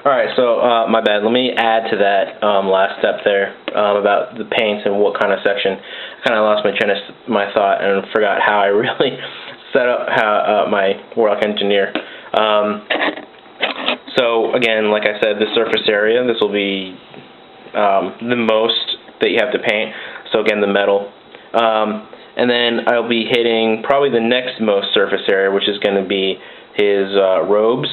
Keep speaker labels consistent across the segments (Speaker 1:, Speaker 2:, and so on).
Speaker 1: Alright, so my bad. Let me add to that last step there about the paints and what kind of section. I kind of lost my thought and forgot how I really set up my Warlock Engineer. So again, like I said, the surface area, this will be the most that you have to paint. So again, the metal. And then I'll be hitting probably the next most surface area, which is going to be his robes.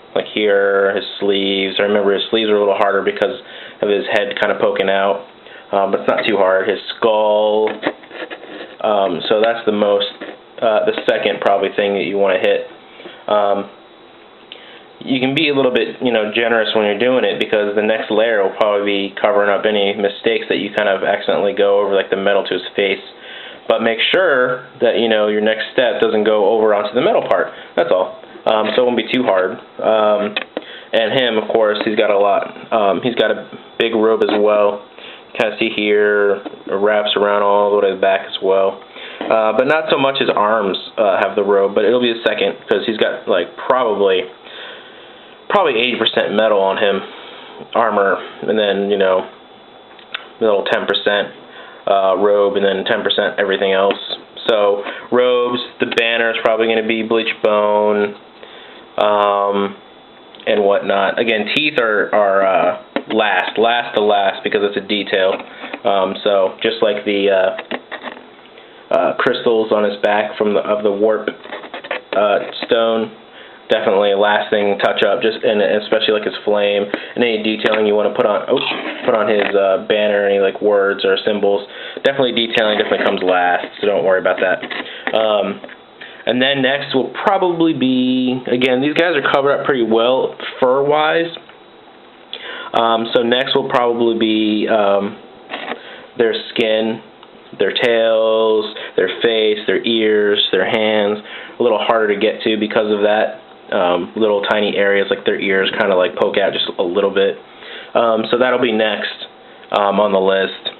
Speaker 1: Like here, his sleeves. I remember his sleeves are a little harder because of his head kind of poking out, but it's not too hard. His skull. So that's the second probably thing that you want to hit. You can be a little bit, generous when you're doing it, because the next layer will probably be covering up any mistakes that you kind of accidentally go over, like the metal to his face. But make sure that your next step doesn't go over onto the metal part. That's all. So it won't be too hard. And him, of course, he's got a lot. He's got a big robe as well. You kind of see here, it wraps around all the way to the back as well. But not so much his arms have the robe, but it'll be a second, because he's got like probably 80% metal on him, armor, and then a little 10% robe, and then 10% everything else. So robes, the banner is probably going to be bleach bone, and whatnot. Again, teeth are last to last, because it's a detail. So just like the crystals on his back of the warp stone, definitely a last thing touch up, and especially like his flame and any detailing you want to put on his banner, any like words or symbols. Definitely detailing comes last, so don't worry about that. And then next will probably be, again, these guys are covered up pretty well fur wise. So next will probably be their skin, their tails, their face, their ears, their hands. A little harder to get to because of that. Little tiny areas like their ears kind of like poke out just a little bit. So that'll be next on the list.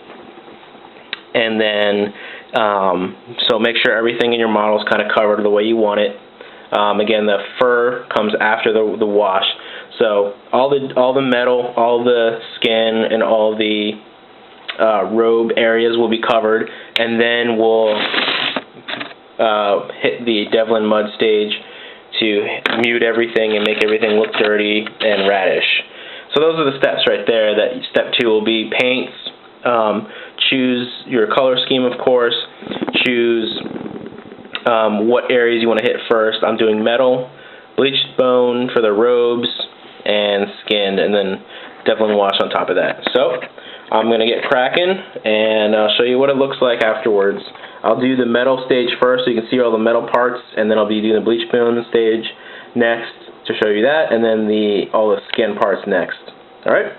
Speaker 1: And then so make sure everything in your model is kind of covered the way you want it. Again, the fur comes after the wash. So all the metal, all the skin, and all the robe areas will be covered, and then we'll hit the Devlin Mud stage to mute everything and make everything look dirty and radish. So those are the steps right there. That step 2 will be paints. Choose your color scheme, of course. Choose what areas you want to hit first. I'm doing metal, bleached bone for the robes, and skin, and then Devlin wash on top of that. So I'm going to get cracking, and I'll show you what it looks like afterwards. I'll do the metal stage first so you can see all the metal parts, and then I'll be doing the bleach bone stage next to show you that, and then all the skin parts next. Alright?